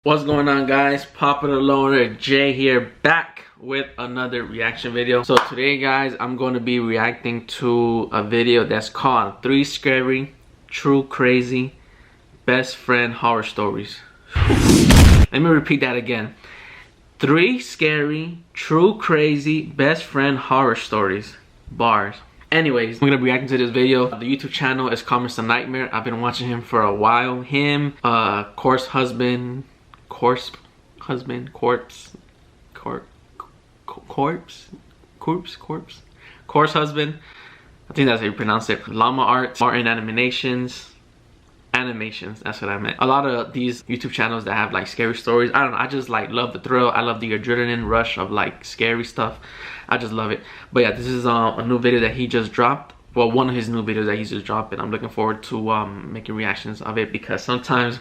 What's going on, guys? Popular Loner Jay here, back with another reaction video. So today, guys, I'm going to be reacting to a video that's called 3 Scary, True Crazy, Best Friend Horror Stories. Let me repeat that again. 3 Scary, True Crazy, Best Friend Horror Stories. Bars. Anyways, I'm gonna be reacting to this video. The YouTube channel is called Mr.Nightmare. I've been watching him for a while. Him, Corpse Husband, Corpse Husband, Corpse Husband. I think that's how you pronounce it. Llama Art, Martin Animations. That's what I meant. A lot of these YouTube channels that have like scary stories, I don't know, I just like love the thrill. I love the adrenaline rush of like scary stuff. I just love it. But yeah, this is a new video that he just dropped. Well, one of his new videos that he's just dropped, and I'm looking forward to making reactions of it, because sometimes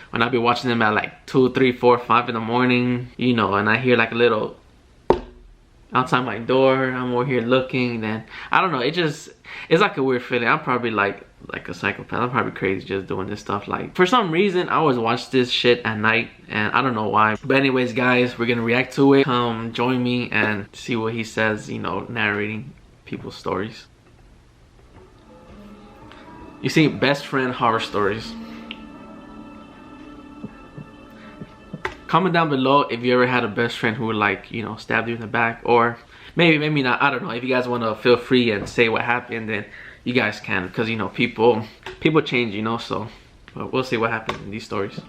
when I be watching them at like 2, 3, 4, 5 in the morning, you know, and I hear like a little outside my door, I'm over here looking, then I don't know, it's like a weird feeling. I'm probably like a psychopath. I'm probably crazy just doing this stuff. Like, for some reason I always watch this shit at night, and I don't know why. But anyways, guys, we're gonna react to it. Come join me and see what he says, you know, narrating people's stories. You see, best friend horror stories. Comment down below if you ever had a best friend who would, like, you know, stab you in the back, or maybe not. I don't know. If you guys want to feel free and say what happened, then you guys can, because, you know, people change, you know. So but we'll see what happens in these stories.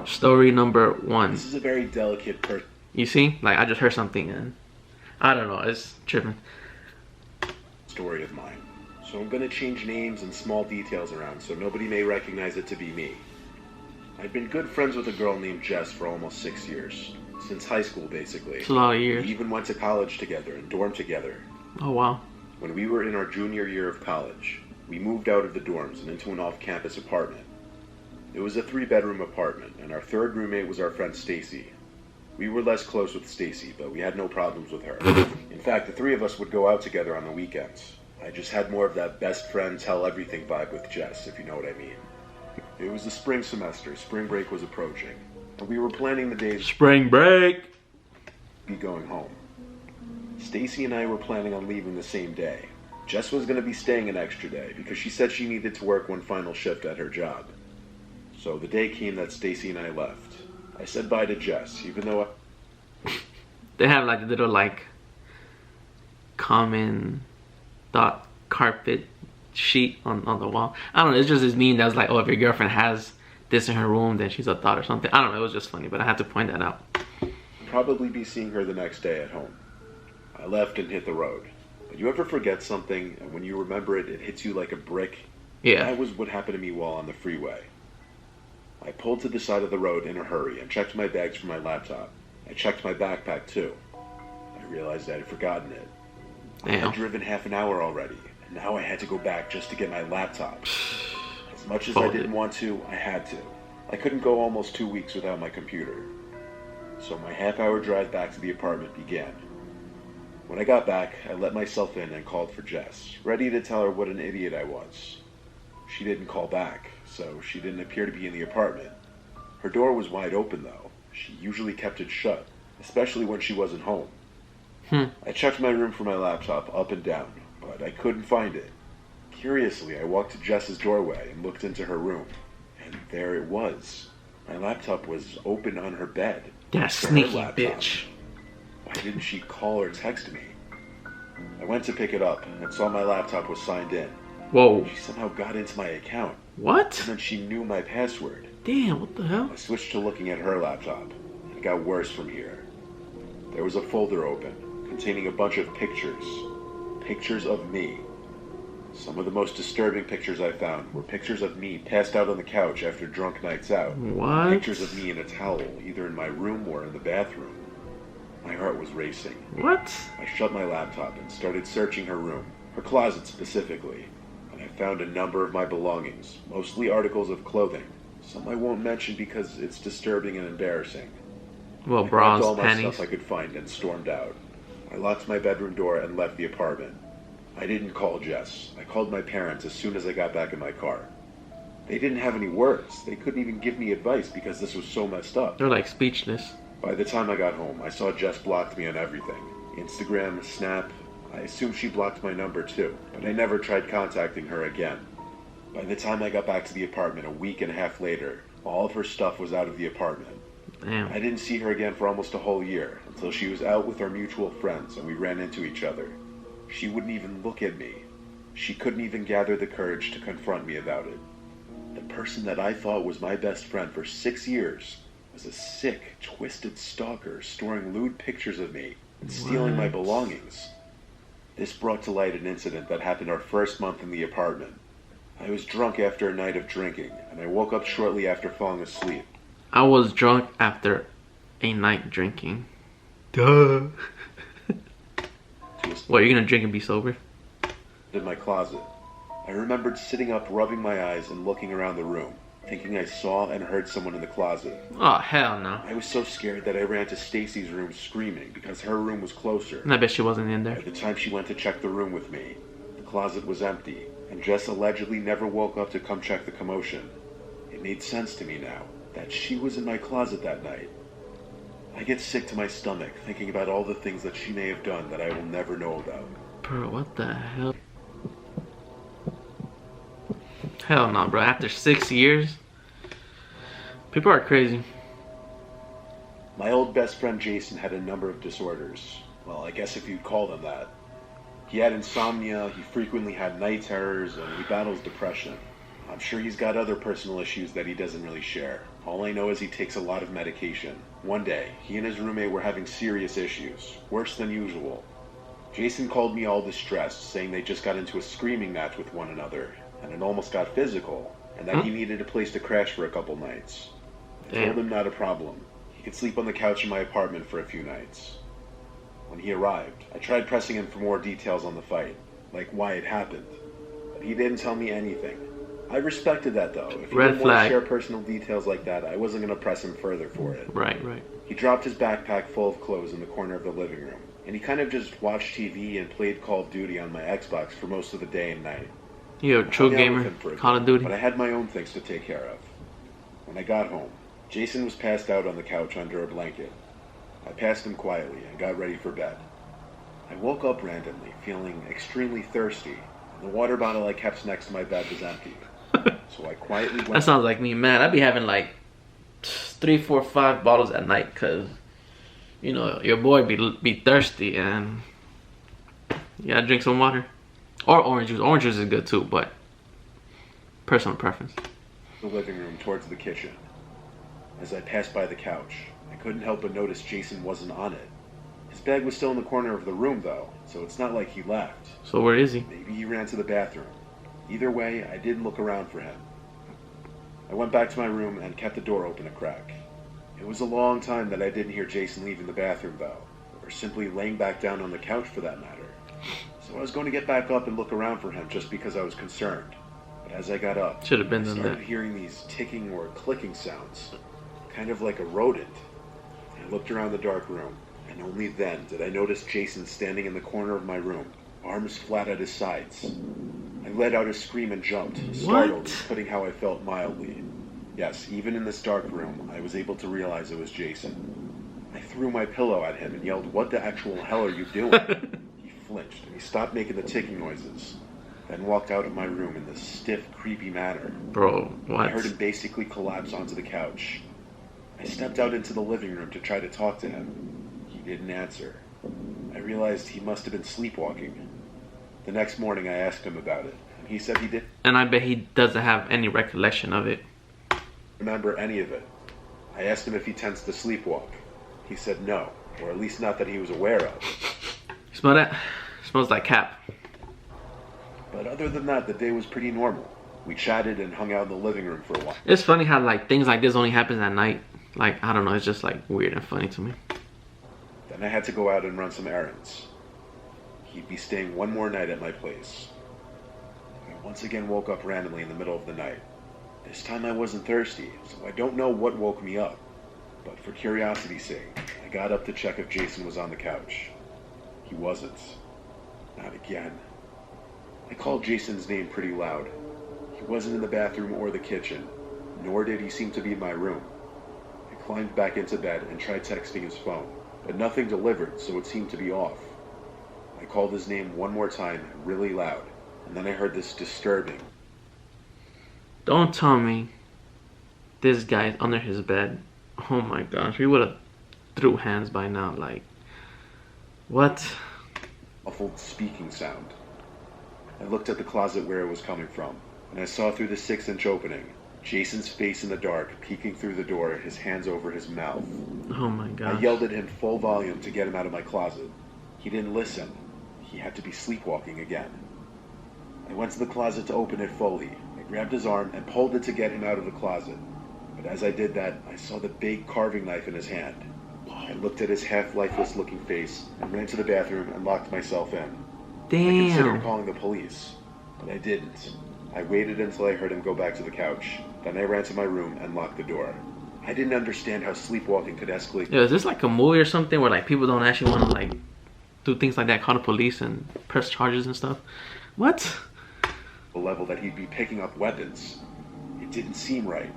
Story number 1. This is a very delicate person. You see, like, I just heard something and I don't know, it's tripping. Story of mine. So I'm gonna change names and small details around so nobody may recognize it to be me. I've been good friends with a girl named Jess for almost 6 years. Since high school, basically. It's a lot of years. We even went to college together and dormed together. Oh, wow. When we were in our junior year of college, we moved out of the dorms and into an off-campus apartment. It was a 3-bedroom apartment, and our third roommate was our friend Stacy. We were less close with Stacy, but we had no problems with her. In fact, the 3 of us would go out together on the weekends. I just had more of that best friend tell everything vibe with Jess, if you know what I mean. It was the spring semester. Spring break was approaching, and we were planning the days spring break be going home. Stacy and I were planning on leaving the same day. Jess was going to be staying an extra day because she said she needed to work one final shift at her job. So the day came that Stacy and I left. I said bye to Jess, even though they have like a little like common thought carpet sheet on the wall. I don't know, it's just this meme that was like, oh, if your girlfriend has this in her room, then she's a thought or something. I don't know, it was just funny, but I had to point that out. Probably be seeing her the next day at home. I left and hit the road. But you ever forget something, and when you remember it, it hits you like a brick? Yeah. That was what happened to me while on the freeway. I pulled to the side of the road in a hurry and checked my bags for my laptop. I checked my backpack too. I realized I had forgotten it. Damn. I had driven half an hour already, and now I had to go back just to get my laptop. As much as I didn't want to, I had to. I couldn't go almost 2 weeks without my computer. So my half-hour drive back to the apartment began. When I got back, I let myself in and called for Jess, ready to tell her what an idiot I was. She didn't call back, so she didn't appear to be in the apartment. Her door was wide open though. She usually kept it shut, especially when she wasn't home. I checked my room for my laptop up and down, but I couldn't find it. Curiously, I walked to Jess's doorway and looked into her room, and there it was. My laptop was open on her bed. That sneaky bitch. Why didn't she call or text me? I went to pick it up and saw my laptop was signed in. Whoa. She somehow got into my account. What? And then she knew my password. Damn, what the hell? I switched to looking at her laptop. It got worse from here. There was a folder open, containing a bunch of pictures. Pictures of me. Some of the most disturbing pictures I found were pictures of me passed out on the couch after drunk nights out. What? Pictures of me in a towel, either in my room or in the bathroom. My heart was racing. What? I shut my laptop and started searching her room, her closet specifically, and I found a number of my belongings, mostly articles of clothing. Some I won't mention because it's disturbing and embarrassing. Well, I bras, grabbed all my panties. stuff I could find and stormed out. I locked my bedroom door and left the apartment. I didn't call Jess. I called my parents as soon as I got back in my car. They didn't have any words. They couldn't even give me advice because this was so messed up. They're like speechless. By the time I got home, I saw Jess blocked me on everything. Instagram, Snap. I assumed she blocked my number too, but I never tried contacting her again. By the time I got back to the apartment a week and a half later, all of her stuff was out of the apartment. Damn. I didn't see her again for almost a whole year, until she was out with our mutual friends and we ran into each other. She wouldn't even look at me. She couldn't even gather the courage to confront me about it. The person that I thought was my best friend for 6 years was a sick, twisted stalker storing lewd pictures of me and stealing my belongings. This brought to light an incident that happened our first month in the apartment. I was drunk after a night of drinking, and I woke up shortly after falling asleep. I was drunk after a night drinking. Duh. What, you're gonna drink and be sober? In my closet. I remembered sitting up, rubbing my eyes, and looking around the room, thinking I saw and heard someone in the closet. Oh, hell no. I was so scared that I ran to Stacy's room screaming because her room was closer. And I bet she wasn't in there. By the time she went to check the room with me, the closet was empty, and Jess allegedly never woke up to come check the commotion. It made sense to me now that she was in my closet that night. I get sick to my stomach thinking about all the things that she may have done that I will never know about. Bro, what the hell? Hell no, bro. After 6 years? People are crazy. My old best friend Jason had a number of disorders. Well, I guess if you'd call them that. He had insomnia, he frequently had night terrors, and he battles depression. I'm sure he's got other personal issues that he doesn't really share. All I know is he takes a lot of medication. One day, he and his roommate were having serious issues, worse than usual. Jason called me all distressed, saying they just got into a screaming match with one another, and it almost got physical, and that he needed a place to crash for a couple nights. I told him not a problem. He could sleep on the couch in my apartment for a few nights. When he arrived, I tried pressing him for more details on the fight, like why it happened, but he didn't tell me anything. I respected that though. If he didn't want to share personal details like that, I wasn't going to press him further for it. Right. He dropped his backpack full of clothes in the corner of the living room, and he kind of just watched TV and played Call of Duty on my Xbox for most of the day and night. You're a true gamer, Call of Duty. But I had my own things to take care of. When I got home, Jason was passed out on the couch under a blanket. I passed him quietly and got ready for bed. I woke up randomly, feeling extremely thirsty, and the water bottle I kept next to my bed was empty. So I quietly went... That sounds like me, man. I'd be having like 3, 4, 5 bottles at night because, you know, your boy be thirsty and you gotta drink some water. Or orange juice. Orange juice is good too, but personal preference. The living room towards the kitchen. As I passed by the couch, I couldn't help but notice Jason wasn't on it. His bag was still in the corner of the room though, so it's not like he left. So where is he? Maybe he ran to the bathroom. Either way, I didn't look around for him. I went back to my room and kept the door open a crack. It was a long time that I didn't hear Jason leaving the bathroom though, or simply laying back down on the couch for that matter. So I was going to get back up and look around for him just because I was concerned. But as I got up, I started hearing these ticking or clicking sounds, kind of like a rodent. I looked around the dark room, and only then did I notice Jason standing in the corner of my room, arms flat at his sides. I let out a scream and jumped, startled, putting how I felt mildly. Yes, even in this dark room, I was able to realize it was Jason. I threw my pillow at him and yelled, "What the actual hell are you doing?" He flinched, and he stopped making the ticking noises, then walked out of my room in this stiff, creepy manner. Bro, what? I heard him basically collapse onto the couch. I stepped out into the living room to try to talk to him. He didn't answer. I realized he must have been sleepwalking. The next morning I asked him about it, and he said he didn't. And I bet he doesn't have any recollection of it. Remember any of it. I asked him if he tends to sleepwalk. He said no, or at least not that he was aware of. You smell that? It smells like cap. But other than that, the day was pretty normal. We chatted and hung out in the living room for a while. It's funny how like things like this only happens at night. Like, I don't know, it's just like weird and funny to me. Then I had to go out and run some errands. He'd be staying one more night at my place. I once again woke up randomly in the middle of the night. This time I wasn't thirsty, so I don't know what woke me up. But for curiosity's sake, I got up to check if Jason was on the couch. He wasn't. Not again. I called Jason's name pretty loud. He He wasn't in the bathroom or the kitchen, nor did he seem to be in my room. I climbed back into bed and tried texting his phone, but nothing delivered, so it seemed to be off. I called his name one more time, really loud, and then I heard this disturbing. Don't tell me this guy's under his bed. Oh my gosh, we would have threw hands by now. Like, what? Muffled speaking sound. I looked at the closet where it was coming from, and I saw through the 6-inch opening Jason's face in the dark, peeking through the door, his hands over his mouth. Oh my gosh. I yelled at him full volume to get him out of my closet. He didn't listen. He had to be sleepwalking again. I went to the closet to open it fully. I grabbed his arm and pulled it to get him out of the closet. But as I did that, I saw the big carving knife in his hand. I looked at his half-lifeless looking face and ran to the bathroom and locked myself in. Damn. I considered calling the police, but I didn't. I waited until I heard him go back to the couch. Then I ran to my room and locked the door. I didn't understand how sleepwalking could escalate. Yeah, is this like a movie or something where like people don't actually want to like do things like that, call the police and press charges and stuff? What? The level that he'd be picking up weapons. It didn't seem right.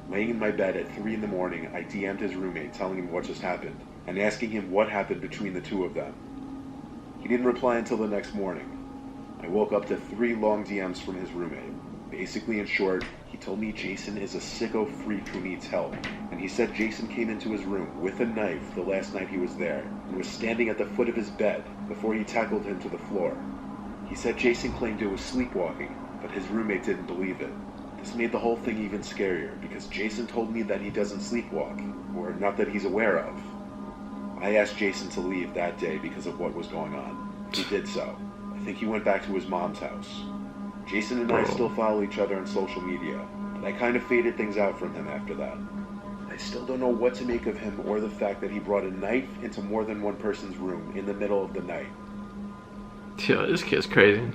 Laying in my bed at 3 in the morning, I DM'd his roommate telling him what just happened and asking him what happened between the two of them. He didn't reply until the next morning. I woke up to 3 long DMs from his roommate. Basically, in short, he told me Jason is a sicko freak who needs help, and he said Jason came into his room with a knife the last night he was there and was standing at the foot of his bed before he tackled him to the floor. He said Jason claimed it was sleepwalking, but his roommate didn't believe it. This made the whole thing even scarier because Jason told me that he doesn't sleepwalk, or not that he's aware of. I asked Jason to leave that day because of what was going on. He did so. I think he went back to his mom's house. Jason and I still follow each other on social media, but I kind of faded things out from him after that. I still don't know what to make of him or the fact that he brought a knife into more than one person's room in the middle of the night. Yo, this kid's crazy.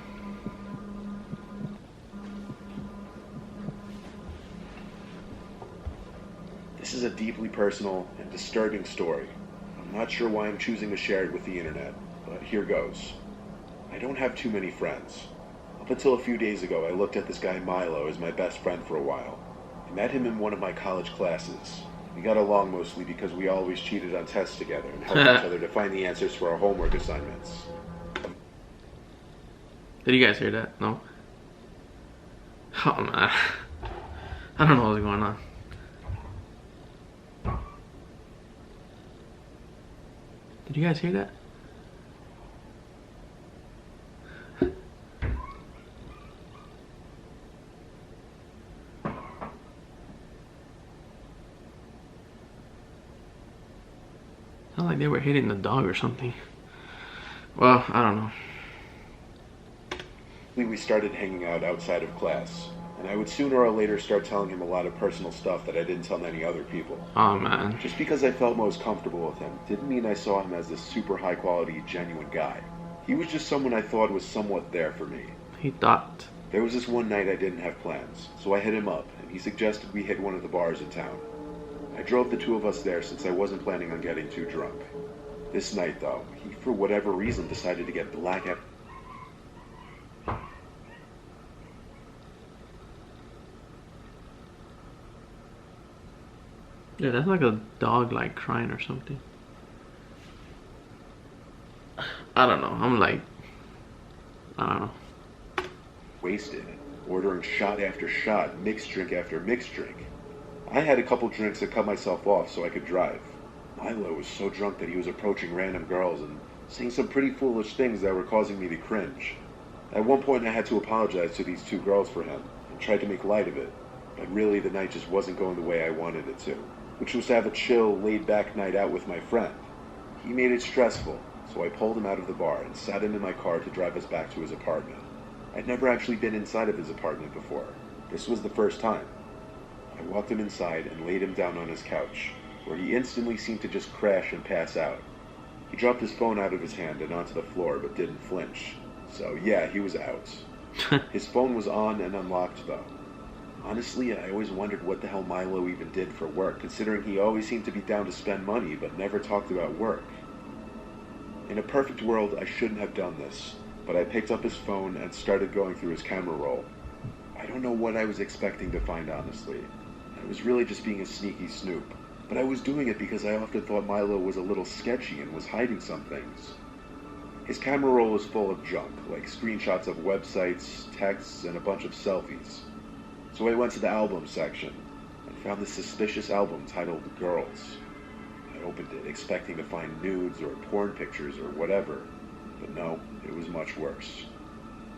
This is a deeply personal and disturbing story. I'm not sure why I'm choosing to share it with the internet, but here goes. I don't have too many friends. Up until a few days ago, I looked at this guy Milo as my best friend for a while. I met him in one of my college classes. We got along mostly because we always cheated on tests together and helped each other to find the answers for our homework assignments. Did you guys hear that? No? Oh man. I don't know what's going on. Did you guys hear that? Sounded like they were hitting the dog or something. Well, I don't know. We started hanging out outside of class, and I would sooner or later start telling him a lot of personal stuff that I didn't tell many other people. Oh man. Just because I felt most comfortable with him didn't mean I saw him as this super high quality, genuine guy. He was just someone I thought was somewhat there for me. He thought. There was this one night I didn't have plans, so I hit him up, and he suggested we hit one of the bars in town. I drove the two of us there since I wasn't planning on getting too drunk. This night, though, he for whatever reason decided to get blackout. Yeah, that's like a dog like crying or something. I don't know. I'm like, I don't know. Wasted, ordering shot after shot, mixed drink after mixed drink. I had a couple drinks to cut myself off so I could drive. Milo was so drunk that he was approaching random girls and saying some pretty foolish things that were causing me to cringe. At one point I had to apologize to these 2 girls for him and tried to make light of it, but really the night just wasn't going the way I wanted it to, which was to have a chill, laid-back night out with my friend. He made it stressful, so I pulled him out of the bar and sat him in my car to drive us back to his apartment. I'd never actually been inside of his apartment before. This was the first time. I walked him inside and laid him down on his couch, where he instantly seemed to just crash and pass out. He dropped his phone out of his hand and onto the floor, but didn't flinch. So yeah, he was out. His phone was on and unlocked though. Honestly, I always wondered what the hell Milo even did for work, considering he always seemed to be down to spend money, but never talked about work. In a perfect world, I shouldn't have done this, but I picked up his phone and started going through his camera roll. I don't know what I was expecting to find, honestly. I was really just being a sneaky snoop. But I was doing it because I often thought Milo was a little sketchy and was hiding some things. His camera roll was full of junk, like screenshots of websites, texts, and a bunch of selfies. So I went to the album section and found this suspicious album titled Girls. I opened it expecting to find nudes or porn pictures or whatever, but no, it was much worse.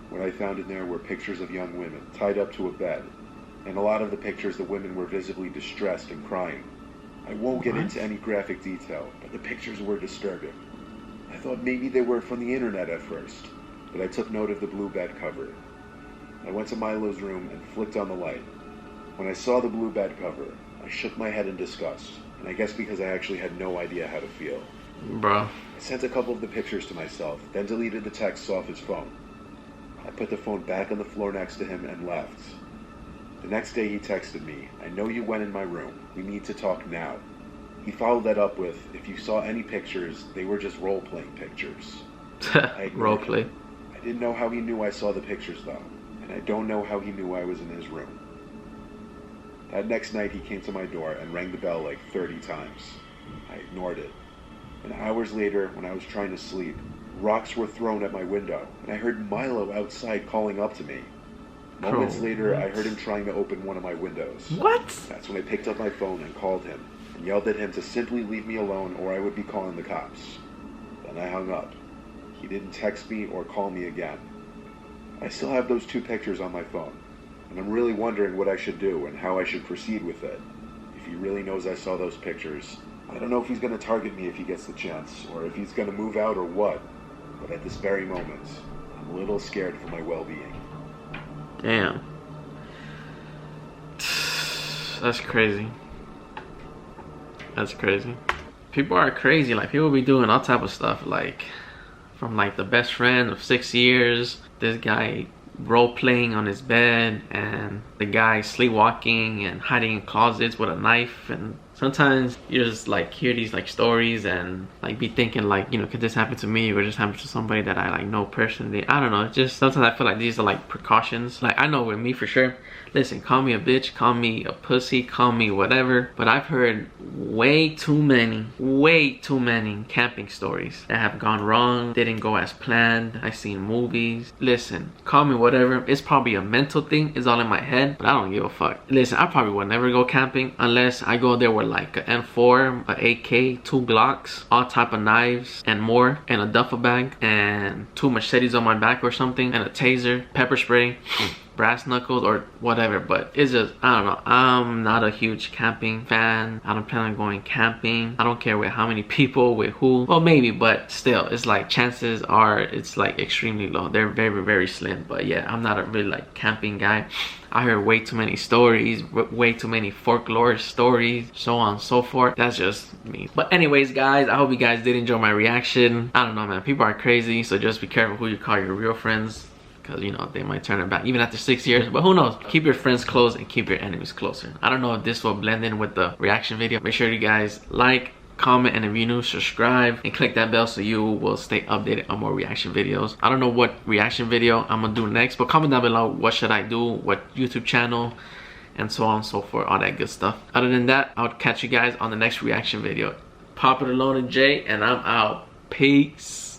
What I found in there were pictures of young women tied up to a bed, and a lot of the pictures the women were visibly distressed and crying. I won't get into any graphic detail, but the pictures were disturbing. I thought maybe they were from the internet at first, but I took note of the blue bed cover. I went to Milo's room and flicked on the light. When I saw the blue bed cover, I shook my head in disgust, and I guess because I actually had no idea how to feel. Bro. I sent a couple of the pictures to myself, then deleted the texts off his phone. I put the phone back on the floor next to him and left. The next day he texted me, "I know you went in my room. We need to talk now." He followed that up with, "If you saw any pictures, they were just role-playing pictures." Role-play. I didn't know how he knew I saw the pictures though, and I don't know how he knew I was in his room. That next night he came to my door and rang the bell like 30 times. I ignored it. And hours later, when I was trying to sleep, rocks were thrown at my window, and I heard Milo outside calling up to me. Moments later, I heard him trying to open one of my windows. What? That's when I picked up my phone and called him, and yelled at him to simply leave me alone or I would be calling the cops. Then I hung up. He didn't text me or call me again. I still have those 2 pictures on my phone, and I'm really wondering what I should do and how I should proceed with it. If he really knows I saw those pictures, I don't know if he's going to target me if he gets the chance, or if he's going to move out or what, but at this very moment, I'm a little scared for my well-being. Damn. That's crazy. That's crazy. People are crazy. Like, people be doing all type of stuff. Like, from like the best friend of 6 years, this guy role-playing on his bed, and the guy sleepwalking and hiding in closets with a knife. And sometimes you just like hear these like stories and like be thinking like, you know, could this happen to me or just happen to somebody that I like know personally? I don't know. It's just sometimes I feel like these are like precautions. Like, I know with me for sure, listen, call me a bitch, call me a pussy, call me whatever, but I've heard way too many camping stories that have gone wrong, didn't go as planned. I've seen movies. Listen, call me whatever. It's probably a mental thing. It's all in my head, but I don't give a fuck. Listen, I probably would never go camping unless I go there with like an M4, an AK, 2 Glocks, all type of knives and more, and a duffel bag, and 2 machetes on my back or something, and a taser, pepper spray, brass knuckles or whatever. But it's just, I don't know, I'm not a huge camping fan. I don't plan on going camping. I don't care with how many people, with who. Well, maybe, but still, it's like chances are it's like extremely low. They're very, very slim. But yeah, I'm not a really like camping guy. I heard way too many stories, way too many folklore stories, so on and so forth. That's just me. But anyways, guys, I hope you guys did enjoy my reaction. I don't know, man, people are crazy, so just be careful who you call your real friends, because, you know, they might turn it back even after 6 years. But who knows? Keep your friends close and keep your enemies closer. I don't know if this will blend in with the reaction video. Make sure you guys like, comment, and if you're new, subscribe and click that bell so you will stay updated on more reaction videos. I don't know what reaction video I'm gonna do next, but comment down below what should I do, what YouTube channel, and so on and so forth, all that good stuff. Other than that, I'll catch you guys on the next reaction video. Pop it alone and Jay, and I'm out. Peace.